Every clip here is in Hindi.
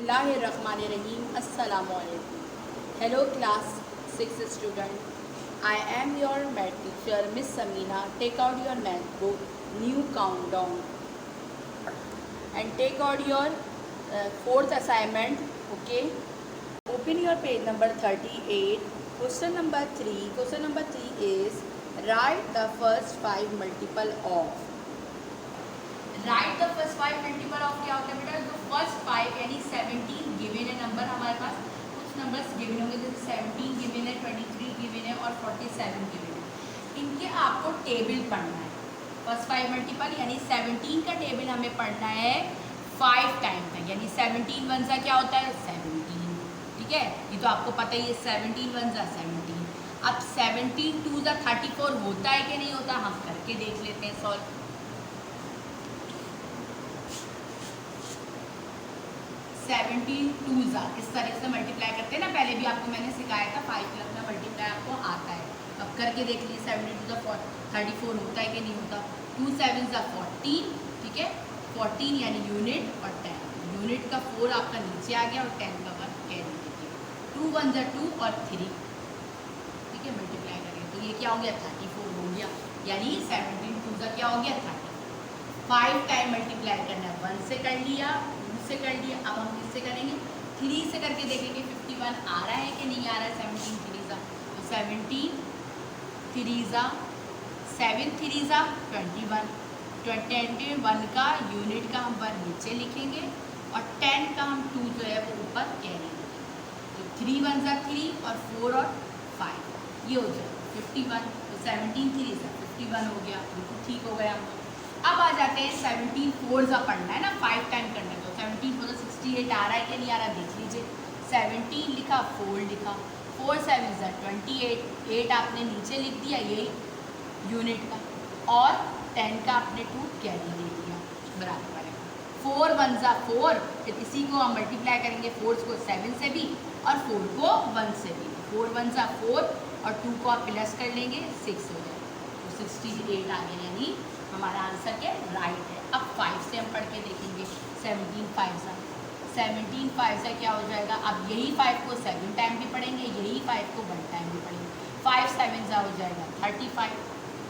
बिस्मिल्लाहिर्रहमानिर्रहीम अस्सलामुअलैकुम। Hello class 6 student. I am your math teacher Miss Samina. Take out your math book, new countdown, and take out your fourth assignment. Okay. Open your page number 38. Question number 3. Question number 3 is write the first 5 multiple of. Right the first 5 multiple of क्या होता है बेटा, जो फर्स्ट 5 यानी 17 गिवन है नंबर हमारे पास, कुछ नंबर्स गिवन होंगे जैसे 17 गिवन है, 23 गिवन है और 47 गिवन है। इनके आपको टेबल पढ़ना है। फर्स्ट 5 मल्टीपल यानी 17 का टेबल हमें पढ़ना है 5 टाइम तक, यानी 17 वन सा क्या होता है 17, ठीक है, ये तो आपको पता ही है 17 वन सा 17। अब 17 2 ज़ा 34 होता है कि नहीं होता, हम करके देख लेते हैं सॉल्व। 17 2 ज़ा इस तरह से मल्टीप्लाई करते हैं ना, पहले भी आपको मैंने सिखाया था 5 प्लस में मल्टीप्लाई आपको आता है। अब करके देख लीजिए 17 2 ज़ा 34 होता है कि नहीं होता। 2 7 ज़ा 14, ठीक है, 14 यानी यूनिट और 10, यूनिट का 4 आपका नीचे आ गया और 10 का 1 कैरी लीजिए। 2 1 ज़ा 2 और 3, ठीक है, मल्टीप्लाई करेंगे तो ये क्या हो गया 34 हो गया, यानी 17 2 ज़ा क्या हो गया 30। 5 टाइम मल्टीप्लाई करना है, 1 से कर लिया, से कर लिया। अब हम किससे करेंगे, 3 से करके देखेंगे 51 आ रहा है कि नहीं आ रहा है। 17 3 ज़ा तो 17 3 ज़ा 7 3 ज़ा 21, 21 का यूनिट का हम 1 नीचे लिखेंगे और 10 का हम 2 जो है वो ऊपर कैरी लिखेंगे। तो 3 1 ज़ा 3 और 4 और 5 ये हो जाए 51, तो 17 3 ज़ा 51 हो गया, बिल्कुल ठीक हो गया। अब आ जाते हैं 17 4 ज़ा पढ़ना है ना, 5 टाइम करना है, तो 17 4 68 आ रहा है कि नहीं आ रहा देख लीजिए। 17 लिखा 4 लिखा, 4 7 ज़ा 28, 8 आपने नीचे लिख दिया यही यूनिट का, और 10 का आपने 2 कैरी ले लिया बराबर है। 4 1 ज़ा 4, फिर इसी को हम मल्टीप्लाई करेंगे 4 को 7 से भी और 4 को 1 से भी। 4 1 ज़ा 4 और 2 को आप प्लस कर लेंगे 6 हो जाए, तो 68 आ गया, यानी हमारा आंसर क्या राइट है। अब 5 से हम पढ़ के देखेंगे 17 5 ज़ा 17 5 ज़ा क्या हो जाएगा। अब यही 5 को 7 टाइम भी पढ़ेंगे, यही 5 को 1 टाइम भी पढ़ेंगे। 5 7 ज़ा हो जाएगा 35,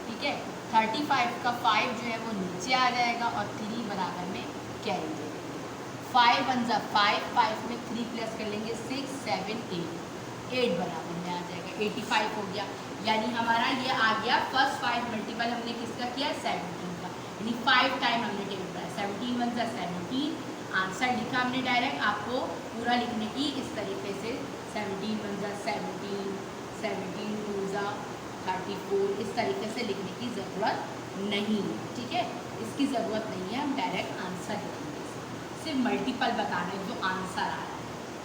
ठीक है, 35 का 5 जो है वो नीचे आ जाएगा और 3 बराबर में कैरी दे देंगे। 5 1 ज़ा 5, 5 में 3 प्लस कर लेंगे 6 7 8 बराबर में आ जाएगा 85 हो गया, यानी हमारा ये आ गया फर्स्ट 5 मल्टीपल हमने किसका किया 17 का, यानी 5 टाइम हमने टेबल पढ़ा। 17 1 ज़ा 17, आंसर लिखा हमने डायरेक्ट, आपको पूरा लिखने की इस तरीके से 17 1 ज़ा 17, 17 2 ज़ा 34, इस तरीके से लिखने की ज़रूरत नहीं है, ठीक है, इसकी ज़रूरत नहीं है, हम डायरेक्ट आंसर लिखेंगे, सिर्फ मल्टीपल बताना है जो आंसर आ रहा है।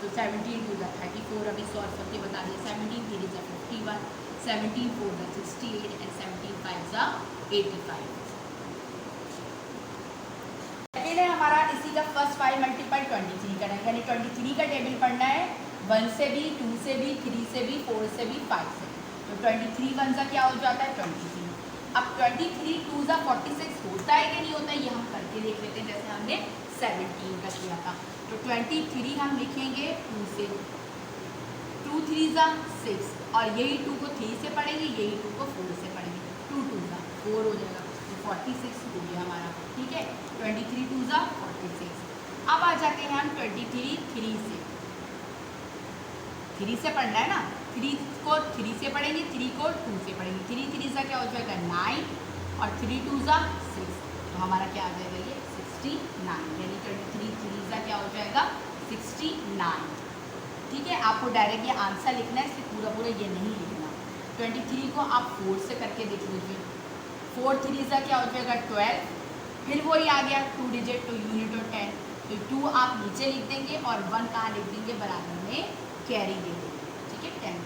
तो 17 2 ज़ा 34 अभी सॉल्व करके बता दिया। 17 3 ज़ा 51, 17 4 ज़ा 68 एंड 17 5 ज़ा 85। सेकेंड है हमारा इसी का फर्स्ट 5 मल्टीपल 23 करना है, यानी 23 का टेबल पढ़ना है 1 से भी, 2 से भी, 3 से भी, 4 से भी, 5 से भी। तो 23 1 ज़ा क्या हो जाता है 23। अब 23 2 ज़ा 46 होता है कि नहीं होता है, ये हम करके देख लेते हैं, जैसे हमने 17 का किया था। तो 23 हम लिखेंगे 2 से, 2 3 ज़ा 6 और यही 2 को 3 से पढ़ेंगे, यही 2 को 4 से पढ़ेंगे, 2 2 ज़ा 4 हो जाएगा, तो 46 हो गया हमारा, ठीक है, 23 2 ज़ा 46। अब आ जाते हैं हम 23 3 से, 3 से पढ़ना है ना, 3 को 3 से पढ़ेंगे, 3 को 2 से पढ़ेंगे, 3 3 ज़ा क्या हो जाएगा 9 और 3 2 ज़ा 6, तो हमारा क्या आ जाएगा ये 69, यानी 23 3 ज़ा क्या हो जाएगा 69, ठीक है। आपको डायरेक्ट ये आंसर लिखना है, सिर्फ पूरा पूरा ये नहीं लिखना। 23 को आप 4 से करके देख लीजिए, 4 3 ज़ा क्या हो जाएगा 12, फिर वही आ गया 2 डिजिट तो यूनिट और 10, तो 2 आप नीचे लिख देंगे और 1 कहाँ लिख देंगे बराबर में कैरी दे देंगे, ठीक है 10।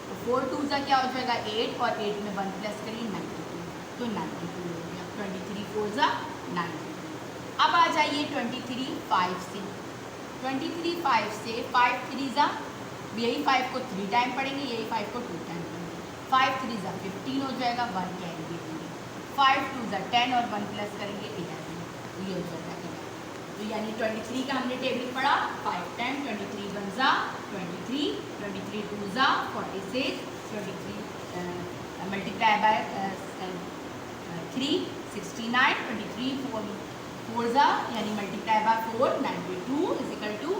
तो 4 2 ज़ा क्या हो जाएगा 8 और 8 में 1 प्लस करिए 92, तो 92 हो गया। 23 4 ज़ा 92। अब आ जाइए 23 5 से, 23 5 से 5 3 ज़ा, यही 5 को 3 टाइम पढ़ेंगे, यही 5 को 2 टाइम पढ़ेंगे, 5 3 ज़ा 15 हो जाएगा, 1 कैरी दे देंगे, 5 2 ज़ा 10 और 1 प्लस करेंगे 11, ये हो जाएगा 11। तो यानी 23 का हमने टेबल पढ़ा 5 टाइम, 6 23 मल्टीप्लाई बाय 3 69 23 4 ज़ा यानी multiply by 4 92 is equal to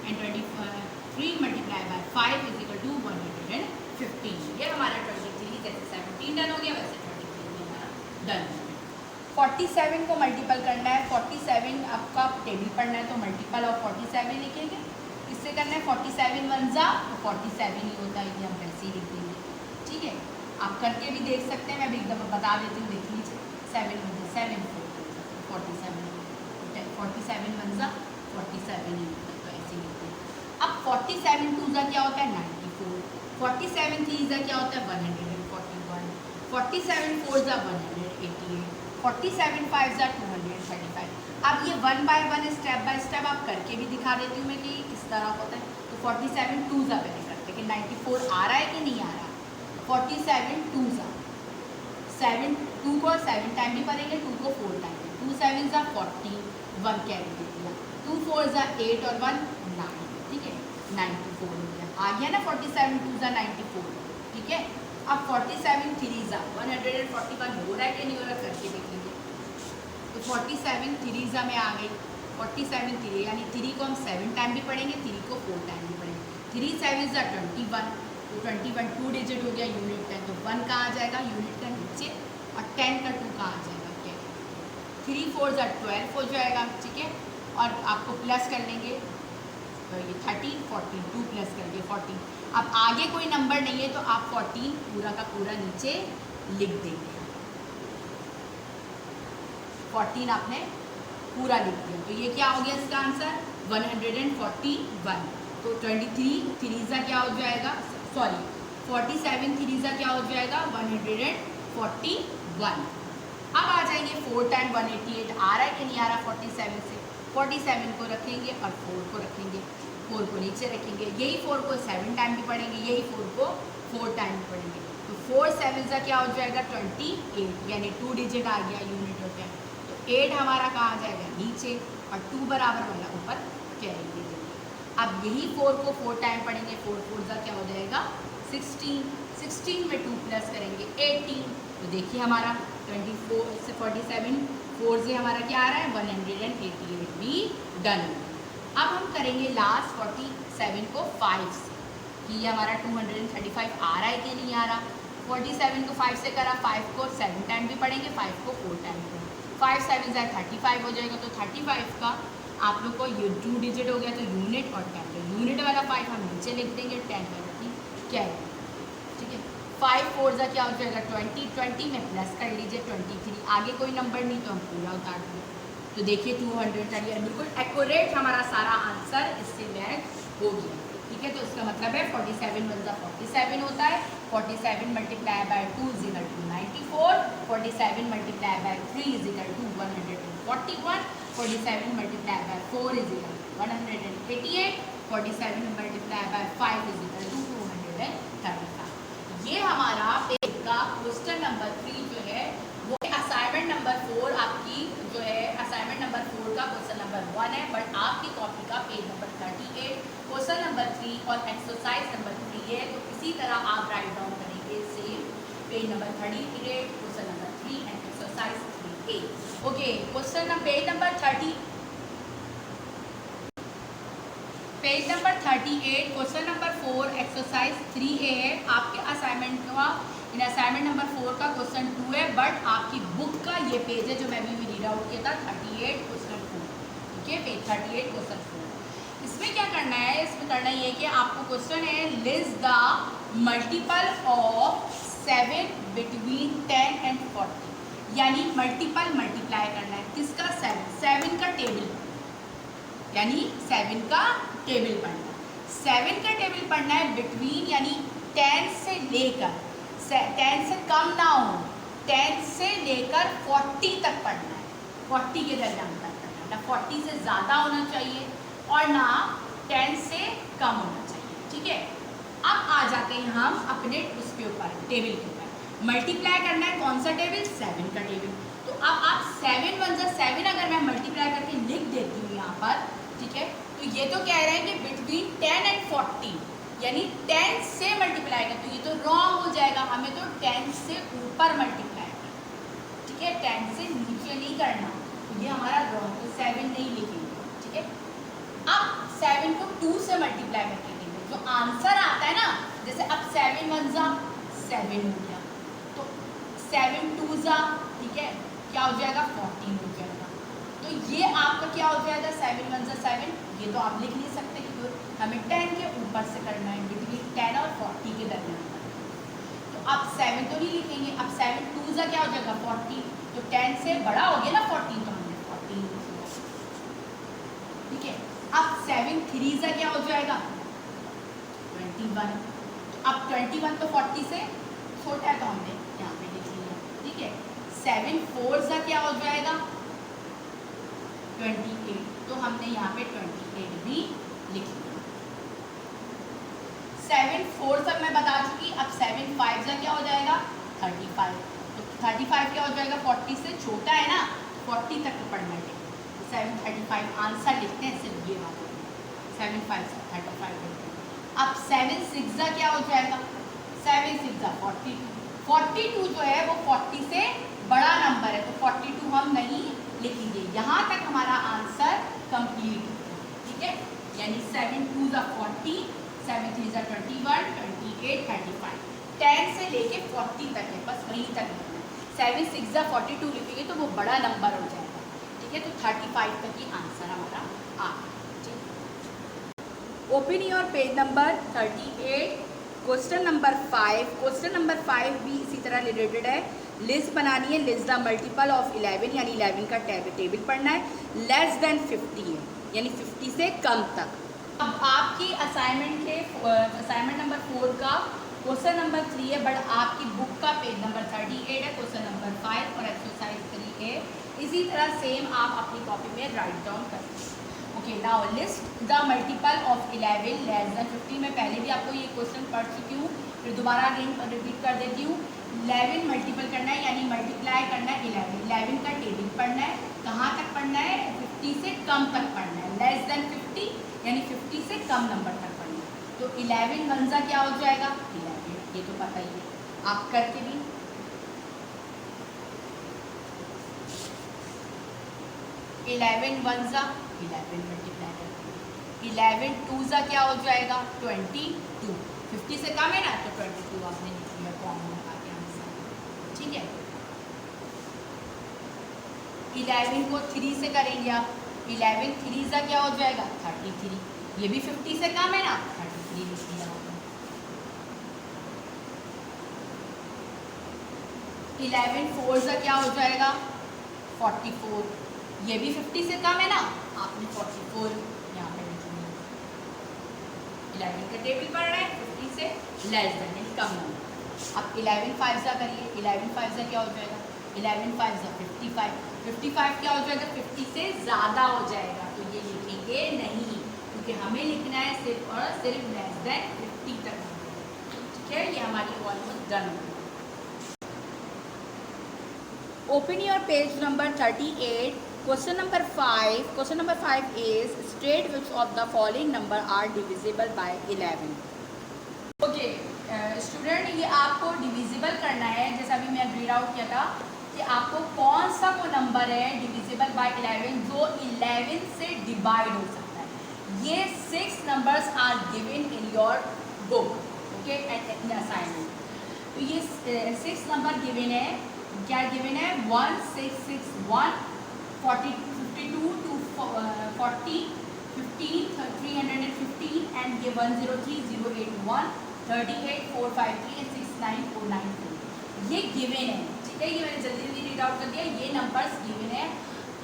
and 23 multiply by 5 is equal to 115। ये हमारा 23 जैसे 17 डन हो गया वैसे 23 भी हमारा डन हो गया। 47 को मल्टीपल करना है, 47 आपका टेबल पढ़ना है तो मल्टीपल ऑफ 47 लिखेंगे। इससे करना है 47 वन ज़ा तो 47 ही होता है, ये हम वैसे ही लिख देंगे। ठीक है, आप करके भी देख सकते हैं, मैं भी एक दफ़ा बता देती हूँ, देख लीजिए। 7 वन ज़ा 7 47 47 वन ज़ा 47 ही होता है, तो ऐसे ही लिखते हैं। अब 47 टू ज़ा क्या होता है 94, 47 थ्री ज़ा क्या होता है 141, 47 फोर ज़ा 188, 47 5 ज़ा 235। अब ये 1 बाय 1 स्टेप बाय स्टेप आप करके भी दिखा देती हूँ मैं कि किस तरह होता है। तो 47 टू ज़ा पहले करते हैं कि 94 आ रहा है कि नहीं आ रहा। 47 टू ज़ा 7 2 को 7 टाइम भी पढ़ेंगे, 2 को 4 टाइम भी, 2 7 ज़ा 40 1 कैरी दे दिया, 2 4 ज़ा 8 और 1 9। ठीक है, 94 हो गया, आ गया ना 47 टू ज़ा 94। ठीक है, अब 47 थ्री ज़ा 141 हो रहा है कि नहीं हो रहा करके देख लीजिए। तो 47 थ्री ज़ा में आ गई, 47 थ्री यानी 3 को हम 7 टाइम भी पढ़ेंगे, 3 को 4 टाइम भी पढ़ेंगे। 3 7 ज़ा 21, तो 21 2 डिजिट हो गया यूनिट 10, तो 1 कहाँ आ जाएगा यूनिट का नीचे और 10 का 2 कहाँ आ जाएगा क्या। 3 4 ज़ा 12 हो जाएगा। ठीक है, और आपको प्लस कर लेंगे तो ये 30 14 2 प्लस करके 14। अब आगे कोई नंबर नहीं है तो आप 14 पूरा का पूरा नीचे लिख देंगे। 14 आपने पूरा लिख दिया, तो ये क्या हो गया इसका आंसर 141। तो 23 थ्री ज़ा क्या हो जाएगा, सॉरी 47 थ्री ज़ा क्या हो जाएगा 141। अब आ जाएंगे 4 टाइम 188 आ रहा है कि नहीं आ रहा 47 से। 47 को रखेंगे और 4 को रखेंगे, 4 को नीचे रखेंगे, यही 4 को 7 टाइम भी पढ़ेंगे, यही 4 को 4 टाइम भी पढ़ेंगे। तो 4 7 ज़ा क्या हो जाएगा 28 यानी 2 डिजिट आ गया यूनिट हो गया। तो 8 हमारा कहाँ आ जाएगा नीचे और 2 बराबर वाला ऊपर कैरी दे देंगे। अब यही 4 को 4 टाइम पढ़ेंगे, 4 4 ज़ा क्या हो जाएगा 16, 16 में 2 प्लस करेंगे 18। तो देखिए हमारा 24 से 47 4 से हमारा क्या आ रहा है 188 भी डन। अब हम करेंगे लास्ट 47 को 5 से कि ये हमारा 235 आ रहा है कि नहीं आ रहा। 47 को 5 से करा, 5 को 7 टाइम भी पढ़ेंगे, 5 को 4 टाइम भी पढ़ेंगे। 5 7 ज़ा 35 हो जाएगा। तो 35 का आप लोग को ये 2 डिजिट हो गया तो यूनिट और 10, तो यूनिट वाला 5 हम नीचे लिख देंगे, 10 वाला की कैरी। ठीक है, 5 4 ज़ा क्या हो जाएगा 20, 20 में प्लस कर लीजिए 23। आगे कोई नंबर नहीं तो हम पूरा उतार देंगे। तो देखिए 230 बिल्कुल एक्यूरेट हमारा सारा आंसर इससे मैच हो गया। ठीक है, तो इसका मतलब है 47 वन ज़ा 47 होता है, 47 multiply by 2 is equal to 94, 47 multiply by 3 is equal to 141, 47 multiply by 4 is equal to 188, 47 multiply by 5 is equal to 235। ये हमारा पेज का क्वेश्चन नंबर 3 जो है वो असाइनमेंट नंबर 4 आपकी जो है असाइनमेंट नंबर 4 का क्वेश्चन नंबर 1 है, बट आपकी कॉपी का पेज नंबर 38 क्वेश्चन नंबर 3 और एक्सरसाइज नंबर 3 है। तो इसी तरह आप राइट डाउन करेंगे same page number 38 question number 3 and exercise 3A। Okay, question number page number 38 question number 4 exercise 3A है। आपके असाइनमेंट का इन असाइनमेंट नंबर 4 का क्वेश्चन 2 है, बट आपकी बुक का ये पेज है जो मैं भी रीड आउट किया था 38 क्वेश्चन 4। ठीक है, पेज 38 क्वेश्चन 4। इसमें क्या करना है, इसमें करना ये है कि आपको क्वेश्चन है list the multiple of 7 between 10 and 40, यानी मल्टीपल मल्टीप्लाई करना है किसका 7 का टेबल, यानी 7 का टेबल पढ़ना है। 7 का टेबल पढ़ना है बिटवीन यानी 10 से लेकर 10 से कम ना हो, 10 से लेकर 40 तक पढ़ना है, 40 के दरमियान तक पढ़ना है, ना 40 से ज़्यादा होना चाहिए और ना 10 से कम होना चाहिए। ठीक है, अब आ जाते हैं हम अपने उसके ऊपर टेबल के ऊपर। मल्टीप्लाई करना है कौन सा टेबल 7 का टेबल। तो अब आप 7 1 ज़ा 7 अगर मैं मल्टीप्लाई करके लिख देती हूँ यहाँ पर, ठीक है, तो ये तो कह रहे हैं कि बिटवीन 10 एंड 40 यानी 10 से मल्टीप्लाई कर, तो ये तो रॉन्ग हो जाएगा, हमें तो 10 से ऊपर मल्टीप्लाई करना, ठीक है, 10 से नीचे नहीं करना, तो ये हमारा रॉन्ग, तो 7 नहीं लिखेंगे, ठीक है। अब 7 को 2 से मल्टीप्लाई करके देंगे, जो आंसर आता है ना, जैसे अब 7 1 जा 7 हो गया, तो 7 2 जा, ठीक है, क्या हो जाएगा 14 हो जाएगा, तो ये आपका क्या हो जाएगा 7 1 जा 7, ये तो आप लिख नहीं सकते क्योंकि हमें 10 के ऊपर से करना है, बिटवीन 10 और 40 के दरमियान करना है, तो अब 7 तो नहीं लिखेंगे, अब 7 2 जा क्या हो जाएगा 40, तो 10 से बड़ा हो गया ना 14, तो हमने 14 लिख लिया, ठीक है। अब 7 3 जा क्या हो जाएगा 21, अब 21 तो 40 से छोटा है, तो हमने यहाँ पे लिख लिया, ठीक है। 7 4 जा क्या हो जाएगा 28, तो हमने यहाँ पे 28 भी लिख लिया। 7 4 तक मैं बता चुकी, अब 7 5 जा क्या हो जाएगा 35, तो 35 क्या हो जाएगा 40 से छोटा है ना, 40 तक तो पढ़ना है, 7 35 आंसर लिखते हैं, सिर्फ ये बात 7 5 35 लिखते हैं। अब 7 6 जा क्या हो जाएगा 7 6 जा 42 जो है वो 40 से बड़ा नंबर है, तो 42 हम नहीं लिखेंगे, यहाँ तक हमारा आंसर कंप्लीट होगा, ठीक है। यानी 7 2 जा 40, 7 3 जा 21, 28 35, 10 से लेके 40 तक है, बस वहीं तक लिखना है। 7 6 जा 42 लिखेंगे तो वो बड़ा नंबर हो जाएगा, ठीक है, तो 35 तक ही आंसर हमारा आ गया। Open your page number 38, question number 5। Question number 5 भी इसी तरह रिलेटेड है, लिस्ट बनानी है, लिस्ट द मल्टीपल ऑफ 11, यानी 11 का टेबल पढ़ना है, लेस देन 50 है, यानी 50 से कम तक। अब आपकी असाइनमेंट के असाइनमेंट नंबर 4 का क्वेश्चन नंबर 3 है, बट आपकी बुक का पेज नंबर 38 है, क्वेश्चन नंबर 5 और एक्सरसाइज 3 है, इसी तरह सेम आप अपनी कॉपी में राइट डाउन करें। Okay, now list the multiple of 11 less than 50, मैं पहले भी आपको ये क्वेश्चन पढ़ चुकी हूँ, फिर दोबारा अगेन रिपीट कर देती हूँ। 11 मल्टीपल करना है, यानी मल्टीप्लाई करना है 11 का टेबल पढ़ना है, कहाँ तक पढ़ना है 50 से कम तक पढ़ना है, लेस देन 50 यानी 50 से कम नंबर तक पढ़ना है, तो 11 1 जा क्या हो जाएगा 11, ये तो पता ही है, आप करके भी 11 1 जा 11 मल्टीप्लाई करते हैं, 11 2 जा क्या हो जाएगा 22, 50 से कम है ना, तो 22 आपने लिख लिया कॉमन लगा के आंसर, ठीक है। 11 को 3 से करेंगे आप, 11 3 जा क्या हो जाएगा 33, ये भी 50 से कम है ना, 33 लिख लिया आपने। 11 4 जा क्या हो जाएगा 44, ये भी 50 से कम है ना, आपने 44 यहाँ पे लिख लिया। 11 का टेबल पढ़ रहे हैं 50 से लेस देन यानी कम नंबर। अब 11 5 जा करिए, 11 5 जा क्या हो जाएगा 11 5 जा 55, 55 क्या हो जाएगा 50 से ज़्यादा हो जाएगा, तो ये लिखेंगे नहीं, क्योंकि हमें लिखना है सिर्फ और सिर्फ लेस देन 50 तक, ठीक है। ये हमारी ऑलमोस्ट डन हो गई। Open your page number 38, question number 5। Question number 5 is state which of the following number are divisible by 11। Okay student, ये आपको डिविजिबल करना है, जैसा अभी मैं रीड आउट किया था कि आपको कौन सा वो नंबर है डिविजिबल बाय 11 जो 11 से डिवाइड हो सकता है। ये 6 numbers are given in your book, okay, and in assignment. तो ये 6 नंबर गिवन है, क्या गिवन है 1 6 6 1 52 to 40 15 315 and ये 103 081 38 453 and 69494 ये गिवन है, ठीक है। ये मैंने जल्दी जल्दी रीड आउट कर दिया, ये नंबर्स गिवन है।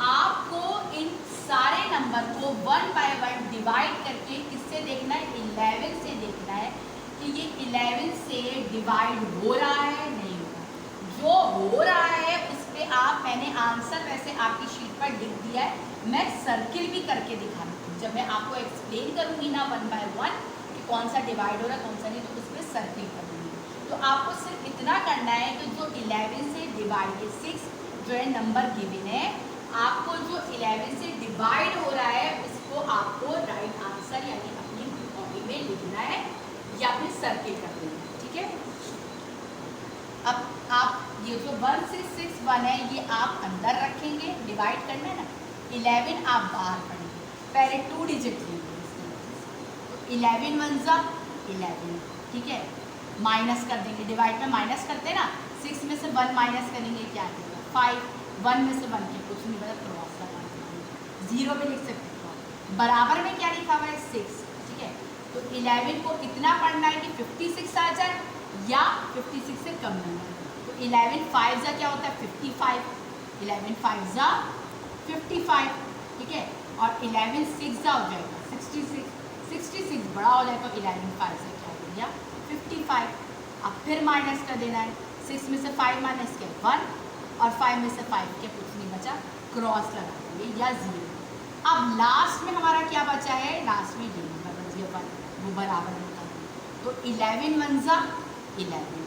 आपको इन सारे नंबर को 1 बाय 1 डिवाइड करके किससे देखना है 11 से देखना है कि ये 11 से डिवाइड हो रहा है नहीं हो रहा। जो हो रहा है उस पर आप, मैंने आंसर वैसे आपकी शीट पर लिख दिया है, मैं सर्किल भी करके दिखा रही हूँ। जब मैं आपको एक्सप्लेन करूँगी ना 1 बाय 1 कि कौन सा डिवाइड हो रहा है कौन सा नहीं, तो उस पर सर्किल करूँगी। तो आपको सिर्फ इतना करना है कि जो 11 से डिवाइडेड 6 जो है नंबर गिवन है, आपको जो 11 से डिवाइड हो रहा है उसको आपको राइट आंसर यानी अपनी कॉपी में लिखना है। सर्किल कर देंगे, ठीक है। अब आप ये जो 1661 है ये आप अंदर रखेंगे, डिवाइड करना है ना, 11 आप बाहर पढ़ेंगे, पहले 2 डिजिट लेंगे इसके वजह से, तो 11 वन जा 11, ठीक है, माइनस कर देंगे, डिवाइड में माइनस करते हैं ना, 6 में से 1 माइनस करेंगे क्या आएगा 5, 1 में से 1 के कुछ नहीं मतलब क्रॉस लगा देंगे, 0 भी लिख सकते हो, बराबर में क्या लिखा हुआ है 6, ठीक है। तो 11 को इतना पढ़ना है कि 56 आ जाए या 56 से कम नंबर, तो 11 5 जा क्या होता है 55, 11 5 जा 55, ठीक है, और 11 6 जा हो जाएगा 66, 66 बड़ा हो जाएगा, तो 11 5 से क्या हो गया 55। अब फिर माइनस कर देना है, 6 में से 5 माइनस के 1 और 5 में से 5 के कुछ नहीं बचा, क्रॉस लगा देंगे या 0। अब लास्ट में हमारा क्या बचा है, लास्ट में ये नंबर बच गया 1, वो बराबर होता है, तो 11 वन जा 11,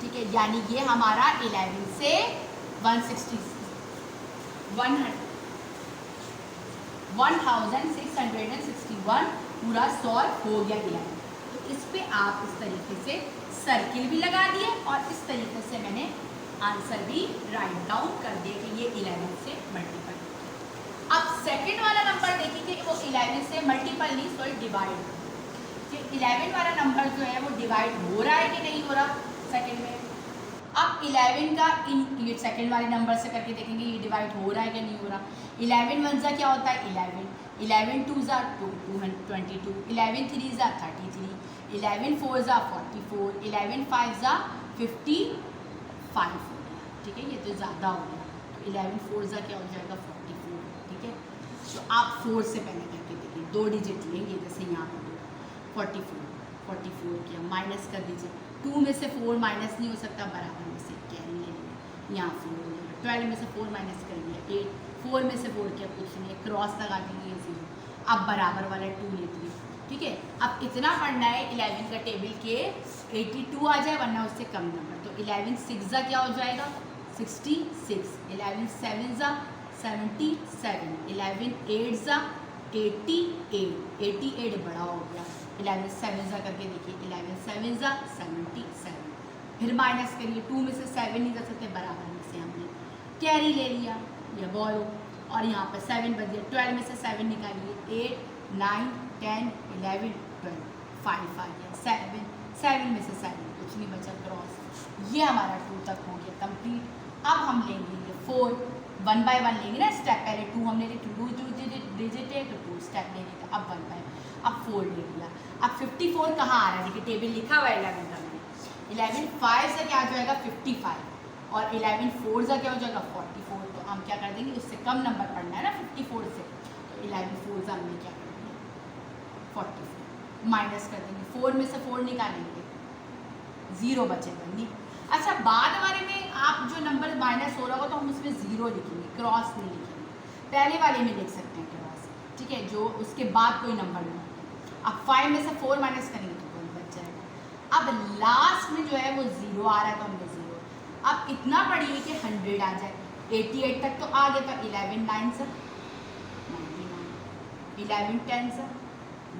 ठीक है, यानी ये हमारा 11 से 1661 पूरा सॉल्व हो गया 11। तो इस पे आप इस तरीके से सर्किल भी लगा दिए और इस तरीके से मैंने आंसर भी राइट डाउन कर दिया कि ये 11 से मल्टीपल। अब सेकंड वाला नंबर देखिए कि वो 11 से मल्टीपल नहीं सॉरी डिवाइड, कि 11 वाला नंबर जो है वो डिवाइड हो रहा है कि नहीं हो रहा सेकंड में। अब 11 का ये सेकंड वाले नंबर से करके देखेंगे ये डिवाइड हो रहा है कि नहीं हो रहा। 11 वन जा क्या होता है 11, 11 टू जा 22, 11 थ्री जा 33, 11 फोर जा 44, 11 फाइव जा 55, ठीक है, ये तो ज़्यादा हो गया, तो 11 फोर जा क्या हो जाएगा 44, ठीक है। तो आप 4 से पहले करके देखिए, 2 डिजिट लेंगे, जैसे यहाँ पर 44 किया, माइनस कर दीजिए, 2 में से 4 माइनस नहीं हो सकता, बराबर में से कैरी ले लेंगे, यहाँ 4 हो जाएगा, 12 में से 4 माइनस कर लिया 8, 4 में से 4 किया कुछ नहीं, क्रॉस लगा देंगे 0, अब बराबर वाला 2 लेते हैं, ठीक है। अब इतना पढ़ना है 11 का टेबल के 82 आ जाए वरना उससे कम नंबर, तो 11 6 जा क्या हो जाएगा 66, 11 7 जा 77, 11 8 जा 88 बड़ा हो गया, 11 7 जा करके देखिए, 11 7 जा 77, फिर माइनस करिए, 2 में से 7 नहीं कर सकते, बराबर में से हमने कैरी ले लिया या बोलो, और यहाँ पर 7 बच गया, 12 में से 7 निकालिए, 8 9 10 11 12, 5 आ गया, 7 में से 7 कुछ नहीं बचा, क्रॉस, ये हमारा 2 तक हो गया कंप्लीट। अब हम लेंगे ये 4, 1 बाय 1 लेंगे ना स्टेप, पहले 2 हमने 2 डिजिट है तो 2 स्टेप लेंगे, तो अब 1 बाय, अब 4 ले लिया। अब 54 कहाँ आ रहा है, देखिए टेबल लिखा हुआ है 11 का, मैंने 11 5 से क्या आ जाएगा 55 और 11 4 से क्या हो जाएगा 44, तो हम क्या कर देंगे, उससे कम नंबर पढ़ना है ना 54 से, तो 11 4 से हमने क्या कर दिया 44, माइनस कर देंगे, 4 में से 4 निकालेंगे 0 बचेगा नहीं। अच्छा बाद वाले में आप जो नंबर माइनस हो रहा होगा तो हम उसमें 0 लिखेंगे, क्रॉस नहीं लिखेंगे, पहले वाले में लिख सकते हैं क्रॉस, ठीक है, जो उसके बाद कोई नंबर नहीं। अब 5 में से 4 माइनस करेंगे तो 1 बच जाएगा। अब लास्ट में जो है वो 0 आ रहा है तो हमने 0, अब इतना पढ़िए कि 100 आ जाए, 88 तक तो आ गया, तो 11 9 से 99, 11 10 से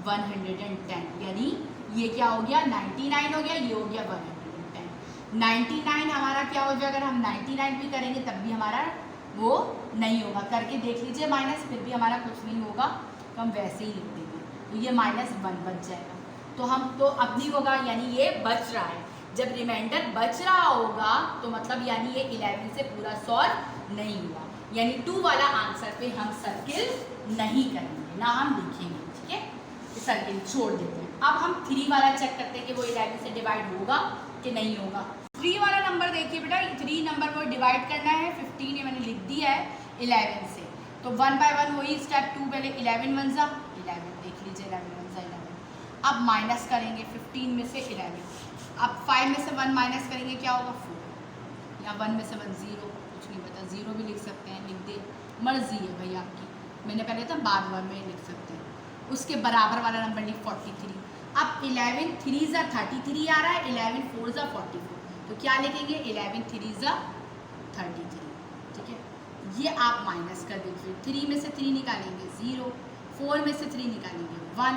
110, यानी ये क्या हो गया 99 हो गया, ये हो गया 110। 99 हमारा क्या हो जाएगा, अगर हम 99 भी करेंगे तब भी हमारा वो नहीं होगा, करके देख लीजिए माइनस, फिर भी हमारा कुछ नहीं होगा, तो हम वैसे ही लिख देंगे, तो ये -1 बच जाएगा, तो हम तो अब नहीं होगा, यानी ये बच रहा है, जब रिमाइंडर बच रहा होगा तो मतलब यानी ये 11 से पूरा सॉल्व नहीं हुआ, यानी 2 वाला आंसर पे हम सर्किल नहीं करेंगे, ना हम लिखेंगे, ठीक है, सर्किल छोड़ देते हैं। अब हम 3 वाला चेक करते हैं कि वो 11 से डिवाइड होगा कि नहीं होगा। 3 वाला नंबर देखिए बेटा, 3 नंबर को डिवाइड करना है, 15 ये मैंने लिख दिया है 11 से, तो 1 बाय 1 वही स्टेप 2 पहले 11 1 जा 11, देख लीजिए 11 1 जा 11, अब माइनस करेंगे 15 में से 11, अब 5 में से 1 माइनस करेंगे क्या होगा 4, या 1 में से 1 0, कुछ नहीं पता, 0 भी लिख सकते हैं, लिख दे, मर्जी है भाई आपकी, मैंने पहले तो बाद बार में लिख सकते हैं। उसके बराबर वाला नंबर लिख 43, अब 11 3 जा 33 आ रहा है, 11 4 जा 44, तो क्या लिखेंगे 11 3 जा 33, ठीक है, ये आप माइनस कर दीजिए, 3 में से 3 निकालेंगे 0, 4 में से 3 निकालेंगे 1,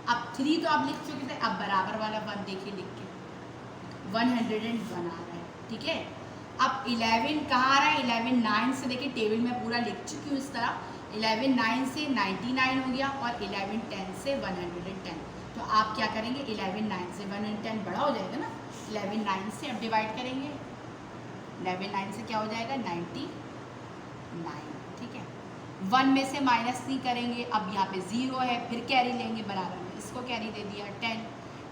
अब 3 तो आप लिख चुके थे, अब बराबर वाला 1 देखिए लिख के 101 आ रहा है, ठीक है। अब 11 कहाँ आ रहा है, 11 9 से देखिए टेबल में पूरा लिख चुकी हूँ इस तरह। 11 9 से 99 हो गया और 11 10 से 110। तो आप क्या करेंगे, 11 9 से 110 बड़ा हो जाएगा ना, 11 9 से अब डिवाइड करेंगे, 11 9 से क्या हो जाएगा 99, ठीक है। 1 में से -3 करेंगे, अब यहाँ पे 0 है, फिर कैरी लेंगे बराबर में, इसको कैरी दे दिया 10,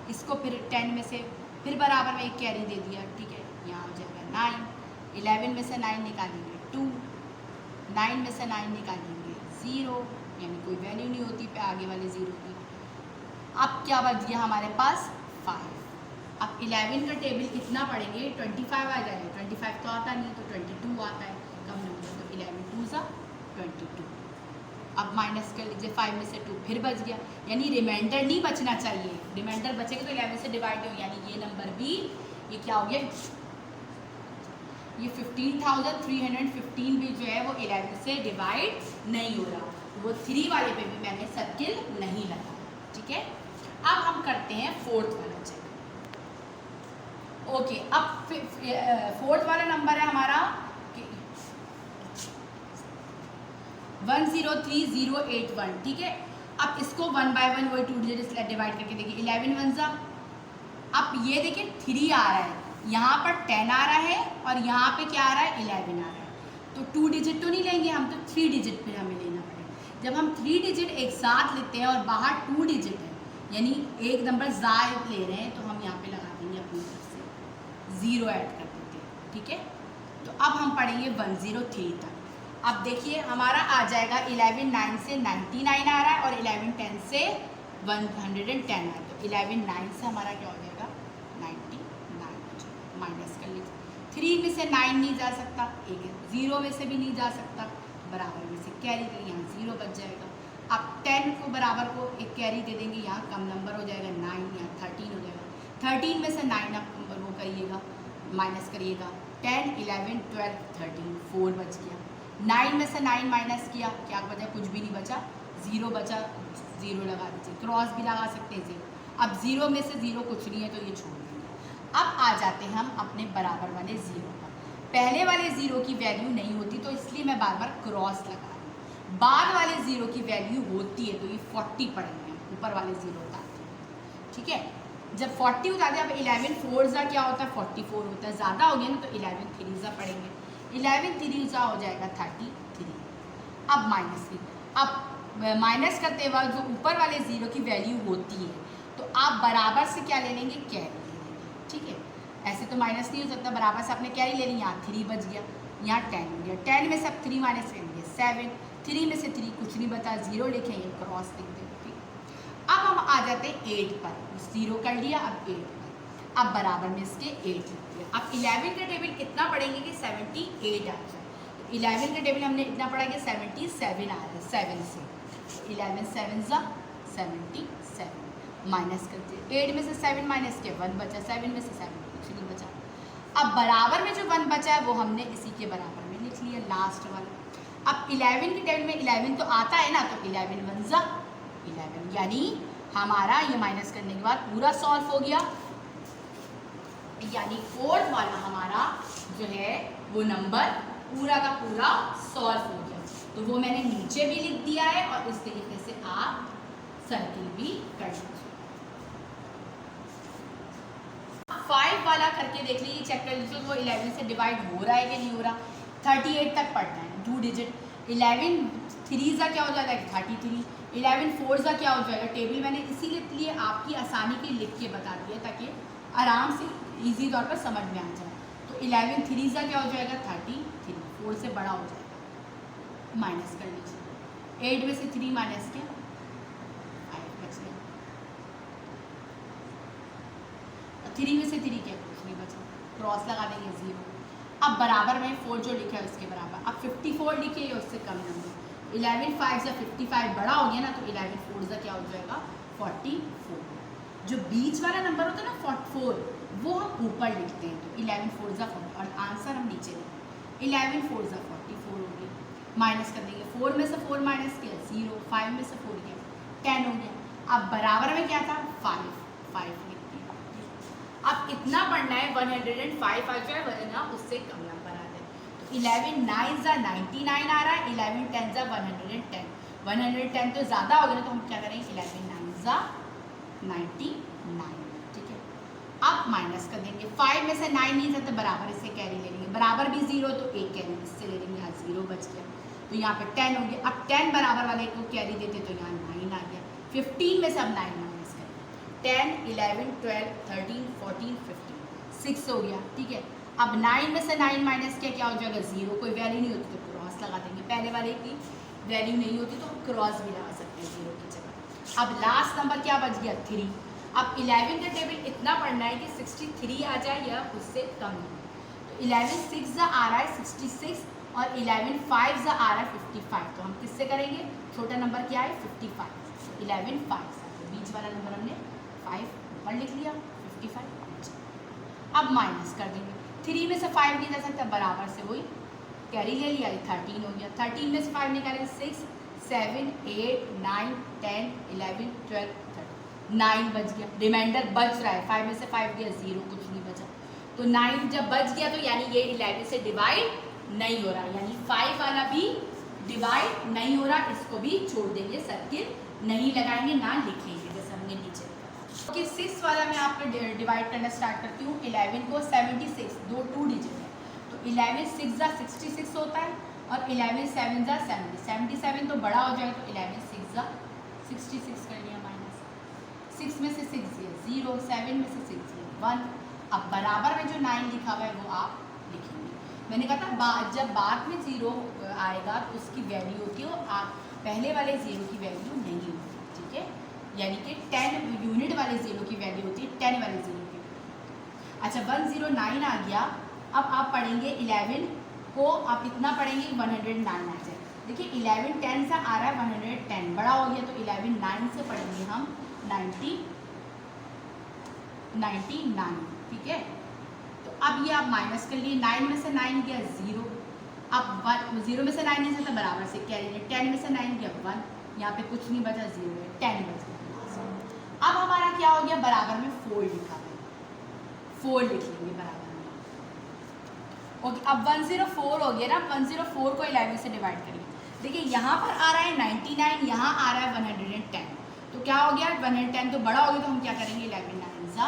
इसको फिर 10 में से फिर बराबर में एक कैरी दे दिया, ठीक है। यहाँ हो जाएगा 9, 11 में से 9 निकालेंगे 2, 9 में से 9 निकालेंगे 0, यानी कोई वैल्यू नहीं होती पे आगे वाले 0 की। अब क्या बच गया हमारे पास 5। अब 11 का टेबल कितना पढ़ेंगे, 25 आ जाएगा, 25 तो आता नहीं, तो 22 आता है कम नंबर, तो 11 2 सा 22। अब माइनस कर लीजिए, 5 में से 2 फिर बच गया, यानी रिमाइंडर नहीं बचना चाहिए, रिमाइंडर बचेगा तो 11 से डिवाइड हो, यानी ये नंबर भी ये क्या हो गया, ये 15,315 भी जो है वो 11 से डिवाइड नहीं हो रहा, वो 3 वाले पे भी मैंने सर्किल नहीं लगा, ठीक है। अब हम करते हैं 4th वाला चेक। ओके, अब 4th वाला नंबर है हमारा 103081, ठीक है। अब इसको 1 बाय 1 वही 2 डिजिट डिवाइड करके देखिए, 11 1 ज़ा, अब ये देखिए 3 आ रहा है, यहाँ पर 10 आ रहा है और यहाँ पे क्या आ रहा है 11 आ रहा है, तो 2 डिजिट तो नहीं लेंगे हम, तो 3 डिजिट फिर हमें लेना पड़ेगा। जब हम 3 डिजिट एक साथ लेते हैं और बाहर 2 डिजिट है, यानी एक नंबर ज़ायद ले रहे हैं, तो हम यहाँ पे लगा देंगे अपनी तरफ से 0 ऐड कर देते हैं, ठीक है। तो अब हम पढ़ेंगे 103 तक। अब देखिए हमारा आ जाएगा 11 9 से 99 आ रहा है और 11 10 से 110 आ रहा है, तो 11 9 से हमारा क्या हो जाएगा 99, माइनस कर लीजिए, 3 में से 9 नहीं जा सकता, एक 0 में से भी नहीं जा सकता, बराबर में से कैरी करेंगे, यहाँ 0 बच जाएगा। अब 10 को बराबर को एक कैरी दे देंगे, यहाँ कम नंबर हो जाएगा 9, यहाँ 13 हो जाएगा, 13 में से 9 आप वो करिएगा माइनस करिएगा, 10 11 12 13 4 बच गया। 9 में से 9 माइनस किया, क्या बचा, कुछ भी नहीं बचा, 0 बचा, 0 लगा दीजिए, क्रॉस भी लगा सकते हैं 0। अब 0 में से 0 कुछ नहीं है तो ये छोड़ देंगे। अब आ जाते हैं हम अपने बराबर वाले 0 पर। पहले वाले 0 की वैल्यू नहीं होती तो इसलिए मैं बार बार क्रॉस लगा रही हूँ, बाद वाले 0 की वैल्यू होती है तो ये 40 पढ़ेंगे, ऊपर वाले 0 उतारते हैं, ठीक है। जब 40 उतारते हैं, अब 11 4 ज़ा क्या होता है 44 होता है, ज़्यादा हो गया ना, तो 11 3 ज़ा पढ़ेंगे, 11 3 ज़ा हो जाएगा 33। अब माइनस की, अब माइनस करते वक्त जो ऊपर वाले 0 की वैल्यू होती है तो आप बराबर से क्या ले लेंगे, कैरी ले लेंगे, ठीक है। ऐसे तो माइनस नहीं हो सकता, बराबर से आपने कैरी ले ली, यहाँ 3 बच गया, यहाँ 10 हो गया, 10 में से अब 3 माइनस करेंगे 7, 3 में से 3 कुछ नहीं बता, 0 लिखेंगे, क्रॉस लिख देंगे, ठीक। अब हम आ जाते हैं 8 पर, 0 कर लिया, अब 8 पर, अब बराबर में इसके 8 लिख दिया। अब 11 का टेबल कितना पढ़ेंगे कि 78 आ जाए, 11 का टेबल हमने इतना पढ़ा कि 77 आ रहा है 7 से, 11 7 ज़ा 77, माइनस करते 8 में से 7 माइनस के 1 बचा, 7 में से 7 कुछ नहीं बचा। अब बराबर में जो 1 बचा है वो हमने इसी के बराबर में लिख लिया, लास्ट वाला। अब 11 के टेबल में 11 तो आता है ना, तो 11 1 ज़ा 11, यानी हमारा ये माइनस करने के बाद पूरा सॉल्व हो गया, यानी 4th वाला हमारा जो है वो नंबर पूरा का पूरा सॉल्व हो गया। तो वो मैंने नीचे भी लिख दिया है और इस तरीके से आप सर्किल भी कर लीजिए। 5 वाला करके देख लीजिए, चेक कर लीजिए वो 11 से डिवाइड हो रहा है कि नहीं हो रहा। 38 तक पढ़ना है, 2 डिजिट। 11 3 ज़ा क्या हो जाएगा 33, 11 4 ज़ा क्या हो जाएगा, टेबल मैंने इसीलिए आपकी आसानी के लिख के बता दिया ताकि आराम से इजी तौर पर समझ में आ जाए। तो 11 3 ज़ा क्या हो जाएगा 33, 4 से बड़ा हो जाएगा, माइनस कर लीजिए, 8 में से 3 माइनस किया 5 बच गया, 3 में से 3 क्या कुछ नहीं बचा, क्रॉस लगा देंगे 0। अब बराबर में 4 जो लिखा है उसके बराबर, अब 54 लिखिए या उससे कम नंबर, 11 5 ज़ा 55 बड़ा हो गया ना, तो 11 4 ज़ा क्या हो जाएगा 44। जो बीच वाला नंबर होता है ना 44, वो हम ऊपर लिखते हैं, तो 11 4 ज़ा 40 और आंसर हम नीचे लिखते हैं, 11 4 ज़ा 44 हो गया, माइनस कर देंगे, 4 में से 4 माइनस किया 0, 5 में से 4 किया 10 हो गया। अब बराबर में क्या था 5 लिख दिया। अब इतना पढ़ना है 105 आ जाए वरना उससे कम नंबर आ जाए। तो 11 9 ज़ा 99 आ रहा है, 11 10 ज़ा 110, 110 तो ज़्यादा हो गया तो हम क्या करेंगे 11 9 ज़ा 99, ठीक है। अब माइनस कर देंगे, 5 में से 9 नहीं जाता बराबर, इससे कैरी ले लेंगे, बराबर भी 0 तो एक कैरी इससे ले लेंगे, यहाँ 0 बच गया तो यहाँ पे 10 हो गया। अब 10 बराबर वाले को कैरी देते तो यहाँ 9 आ गया, 15 में से अब 9 माइनस करें, 10 11 12 13 14 15 6 हो गया, ठीक है। अब 9 में से 9 माइनस किया क्या हो जाएगा 0, कोई वैल्यू नहीं होती तो क्रॉस लगा देंगे, पहले वाले की वैल्यू नहीं होती तो हम क्रॉस भी लगा सकते हैं 0 की जगह। अब लास्ट नंबर क्या बच गया 3। अब 11 का टेबल इतना पढ़ना है कि 63 आ जाए या उससे कम नहीं। तो 11 6 ज़ा आ रहा है 66 और 11 5 ज़ा आ रहा है 55, तो हम किससे करेंगे, छोटा नंबर क्या है 55, तो 11 5 तो बीच वाला नंबर हमने 5 ऊपर लिख लिया, 55। अब माइनस कर देंगे, 3 में से 5 नहीं जा सकता बराबर से वही कैरी ले लिया, 13 हो गया, 13 में से 5 निकालेंगे 6 7 8 9 10 11 12 13 9 बच गया, रिमाइंडर बच रहा है, 5 में से 5 गया 0, कुछ नहीं बचा, तो 9 जब बच गया तो यानी ये 11 से डिवाइड नहीं हो रहा, यानी 5 वाला भी डिवाइड नहीं हो रहा, इसको भी छोड़ देंगे, सर्किल नहीं लगाएंगे, ना लिखेंगे जैसे हमने नीचे लिखा। ओके 6 वाला मैं आपको डिवाइड करना स्टार्ट करती हूँ। 11 को 76 दो 2 डिजिट है, तो 11 6 ज़ा 66 होता है और 11 7 ज़ा 70, 77 तो बड़ा हो जाएगा, तो 11 6 ज़ा 66 कर लिया माइनस, 6 में से 6 दिया 0, 7 में से 6 दिया 1। अब बराबर में जो 9 लिखा हुआ है वो आप लिखेंगे। मैंने कहा था जब बाद में 0 आएगा तो उसकी वैल्यू होती है, वो पहले वाले 0 की वैल्यू नहीं होती, ठीक है, यानी कि 10 यूनिट वाले 0 की वैल्यू होती है 10 वाले 0 की। अच्छा 109 आ गया, अब आप पढ़ेंगे 11 को, आप इतना पढ़ेंगे 109 आ जाए। देखिए 11 10 से आ रहा है 110, बड़ा हो गया तो 11 9 से पढ़ेंगे हम 99, ठीक है। तो अब ये आप माइनस कर लिए, 9 में से 9 गया 0, अब 0 में से 9 नहीं जाता बराबर से कैरी ले, 10 में से 9 गया 1, यहाँ पे कुछ नहीं बचा 0 है, 10 बच गया। अब हमारा क्या हो गया, बराबर में 4 लिखा है, 4 लिख लेंगे बराबर में। ओके अब 104 हो गया ना, 104 को 11 से डिवाइड करिए, देखिए यहाँ पर आ रहा है 99, यहाँ आ रहा है 110, तो क्या हो गया 110 तो बड़ा हो गया, तो हम क्या करेंगे 11 9 ज़ा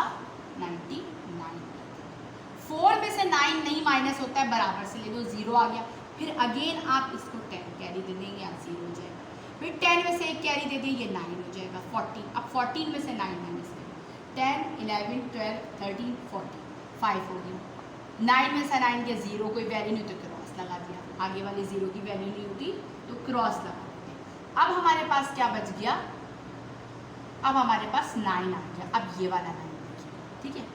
99, 4 में से 9 नहीं माइनस होता है, बराबर से ले दो 0 आ गया, फिर अगेन आप इसको 10 कैरी दे देंगे, यहाँ 0 हो जाएगा, फिर 10 में से एक कैरी दे देंगे, ये 9 हो जाएगा 14। अब 14 में से 9 माइनस करें, 10 11 12 13 14 5 हो गया, 9 में से 9 के 0 कोई वैल्यू नहीं तो क्रॉस लगा दिया, आगे वाले 0 की वैल्यू नहीं होती तो क्रॉस लगा देते। अब हमारे पास क्या बच गया, अब हमारे पास 9 आ गया, अब ये वाला 9 देखिए, ठीक है।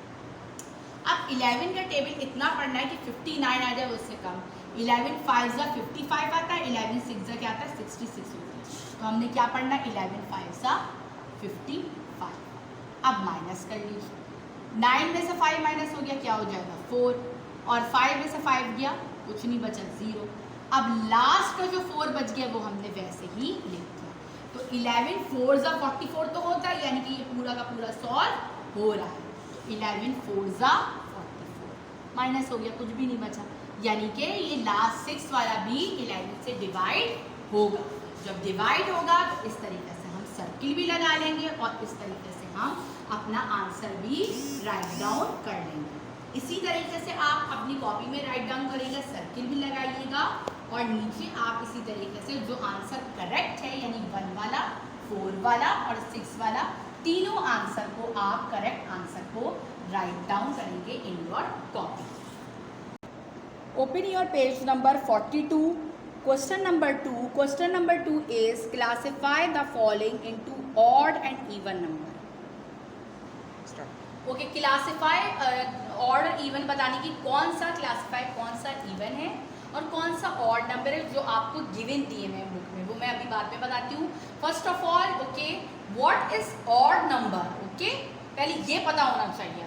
अब 11 का टेबल इतना पढ़ना है कि 59 आ जाए उससे कम, 11 5 ज़ा 55 आता है, 11 6 ज़ा क्या आता है 66 होता है, तो हमने क्या पढ़ना है 11 5 ज़ा 55। अब माइनस कर लीजिए, 9 में से 5 माइनस हो गया क्या हो जाएगा 4, और 5 में से 5 गया कुछ नहीं बचा 0। अब लास्ट का जो 4 बच गया वो हमने वैसे ही लिख दिया, तो 11 4 ज़ा 44 तो होता है, यानी कि ये पूरा का पूरा सॉल्व हो रहा है, तो 11 4 ज़ा 44 माइनस हो गया, कुछ भी नहीं बचा, यानी कि ये लास्ट 6 वाला भी 11 से डिवाइड होगा। जब डिवाइड होगा तो इस तरीके से हम सर्किल भी लगा लेंगे और इस तरीके से हम अपना आंसर भी राइट डाउन कर लेंगे। इसी तरीके से आप अपनी कॉपी में राइट डाउन करेंगे, सर्किल भी लगाइएगा और नीचे आप इसी तरीके से जो आंसर करेक्ट है यानी 1 वाला 4 वाला और 6 वाला तीनों आंसर को आप करेक्ट आंसर को राइट डाउन करेंगे in your copy. Open your page number 42. Question number 2. Question number 2 is classify the following into odd and even number. Okay classify odd और इवन बताने की कौन सा क्लासीफाई कौन सा इवन है और कौन सा ऑड नंबर है जो आपको गिवन दिए हैं बुक में, वो मैं अभी बाद में बताती हूँ। First of all okay what is odd number, okay पहले ये पता होना चाहिए।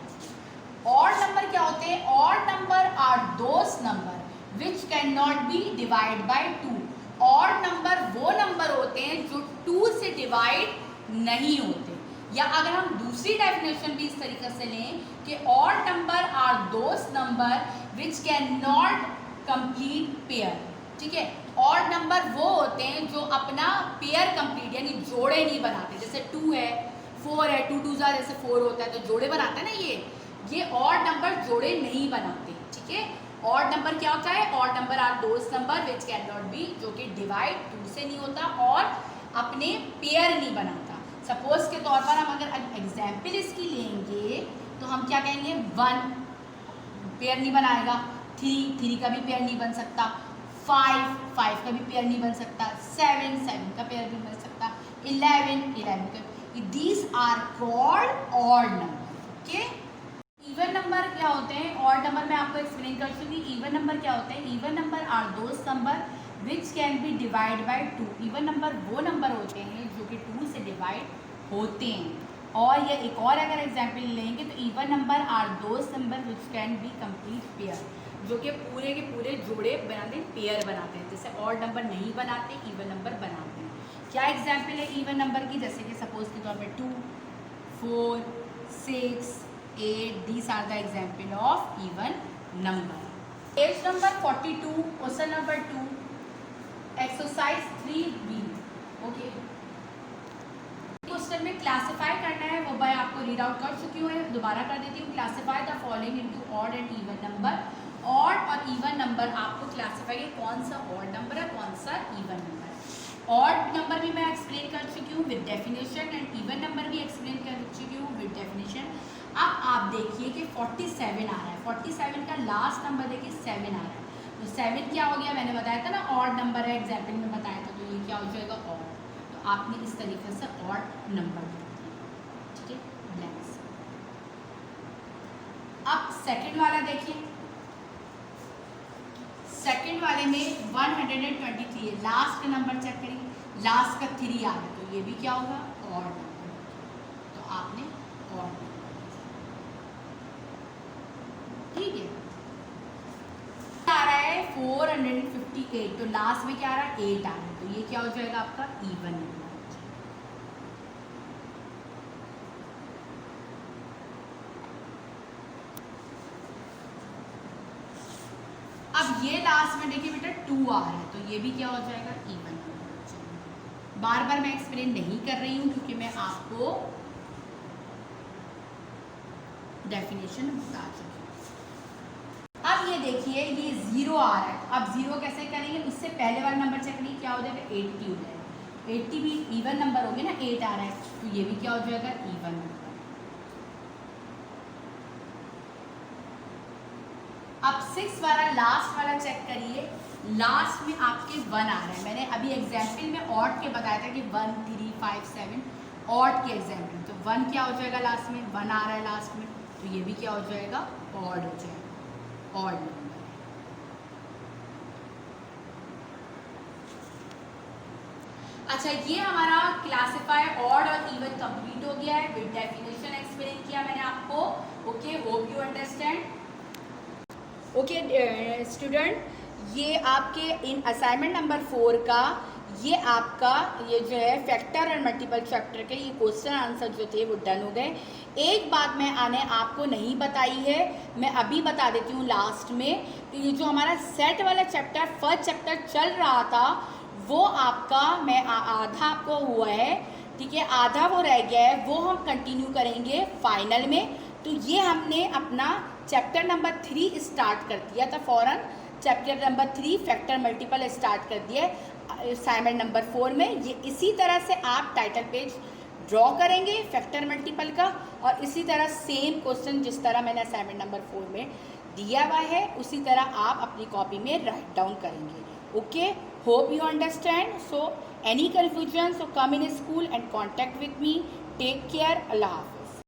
ऑड नंबर क्या होते हैं? Odd number are those number which can not be divide by 2। Odd number वो नंबर होते हैं जो 2 से डिवाइड नहीं होते। या अगर हम दूसरी डेफिनेशन भी इस तरीके से लें कि odd number are those number which can not complete pair, ठीक है। ऑड नंबर वो होते हैं जो अपना पेयर कंप्लीट यानी जोड़े नहीं बनाते, जैसे 2 है 4 है, 2 2 जैसे 4 होता है तो जोड़े बनाते हैं ना, ये ऑड नंबर जोड़े नहीं बनाते, ठीक है। ऑड नंबर क्या होता है? Odd number are those number which can not be, जो कि डिवाइड 2 से नहीं होता और अपने पेयर नहीं बनाता। सपोज के तौर पर हम अगर एग्जाम्पल इसकी लेंगे तो हम क्या कहेंगे, 1 पेयर नहीं बनाएगा, 3 का भी पेयर नहीं बन सकता, 5 का भी पेयर नहीं बन सकता, 7 का पेयर नहीं बन सकता, 11 का। These are called odd number, okay. Even number क्या होते हैं? ऑड नंबर मैं आपको एक्सप्लेन कर चुकी। इवन नंबर क्या होते हैं? Even number are those number which can be divide by 2। Even number वो नंबर होते हैं जो कि 2 से डिवाइड होते हैं। और ये एक और अगर एग्जाम्पल लेंगे तो even number are those number which can be complete pair, जो कि पूरे के पूरे जोड़े बनाते, पेयर बनाते हैं। जैसे ऑड नंबर नहीं बनाते, इवन नंबर बनाते हैं। क्या एग्जाम्पल है इवन नंबर की? जैसे कि सपोज के तौर पर 2, 4, 6, 8, these are the example of even number. Page number 42, question number 2, exercise 3B. Okay. Question में क्लासिफाई करना है, वो मैं आपको रीड आउट कर चुकी हूँ, दोबारा कर देती हूँ। Classify the following into odd and even number. Odd और इवन नंबर आपको क्लासिफाई है, कौन सा ऑड नंबर है, कौन सा इवन नंबर है। ऑड नंबर भी मैं एक्सप्लेन कर चुकी हूँ with definition, and even number भी एक्सप्लेन कर चुकी हूँ विद डेफिनेशन। अब आप देखिए कि 47 आ रहा है, 47 का लास्ट नंबर देखिए 7 आ रहा है, तो 7 क्या हो गया? मैंने बताया था ना ऑड नंबर है, एग्जाम्पल में बताया था, तो ये क्या हो जाएगा? ऑड। तो आपने इस तरीके से ऑड नंबर, ठीक है, ब्लैंक्स। अब सेकंड वाला देखिए, सेकंड वाले में 123 है, लास्ट का नंबर चेक करिए, लास्ट का 3 आ रहा है, तो ये भी क्या होगा? Odd number. तो आपने ऑड, ठीक है। आ रहा है 458, तो लास्ट में क्या आ रहा है? 8 आ रहा है, तो ये क्या हो जाएगा आपका? Even number. अब ये लास्ट में देखिए बेटा 2 आ रहा है, तो ये भी क्या हो जाएगा? Even number. बार बार मैं एक्सप्लेन नहीं कर रही हूँ क्योंकि मैं आपको डेफिनेशन बता चुकी हूँ। अब ये देखिए ये 0 आ रहा है, अब 0 कैसे करेंगे? उससे पहले वाला नंबर चेक करिए, क्या हो जाएगा? 80 हो जाएगा। 80 भी इवन नंबर हो गया ना, 8 आ रहा है, तो ये भी क्या हो जाएगा? Even number. अब 6 वाला लास्ट वाला चेक करिए, लास्ट में आपके 1 आ रहा है। मैंने अभी एग्जाम्पल में ऑड के बताया था कि 1 3 5 7 ऑड के एग्जाम्पल, तो 1 क्या हो जाएगा? लास्ट में 1 आ रहा है लास्ट में, तो ये भी क्या हो जाएगा? ऑड हो जाएगा, ऑड नंबर। अच्छा, ये हमारा क्लासिफाई ऑड और इवन कंप्लीट हो गया है, विद डेफिनेशन एक्सप्लेन किया मैंने आपको। Okay, hope you understand. Okay student, ये आपके इन असाइनमेंट नंबर 4 का ये आपका ये जो है फैक्टर एंड मल्टीपल चैप्टर के ये क्वेश्चन आंसर जो थे वो डन हो गए। एक बात मैंने आपको नहीं बताई है, मैं अभी बता देती हूँ लास्ट में, कि ये जो हमारा सेट वाला चैप्टर फर्स्ट चैप्टर चल रहा था वो आपका मैं आधा आपको हुआ है, ठीक है, आधा वो रह गया है, वो हम कंटिन्यू करेंगे फाइनल में। तो ये हमने अपना चैप्टर नंबर 3 स्टार्ट कर दिया था फ़ौरन, chapter number 3 factor multiple start कर दिया असाइनमेंट नंबर 4 में। ये इसी तरह से आप टाइटल पेज ड्रॉ करेंगे फैक्टर मल्टीपल का, और इसी तरह सेम क्वेश्चन जिस तरह मैंने असाइनमेंट नंबर 4 में दिया हुआ है उसी तरह आप अपनी कॉपी में राइट डाउन करेंगे। Okay, hope you understand. So any confusion, so come in school and contact with me. Take care, अल्लाह हाफ़िज़।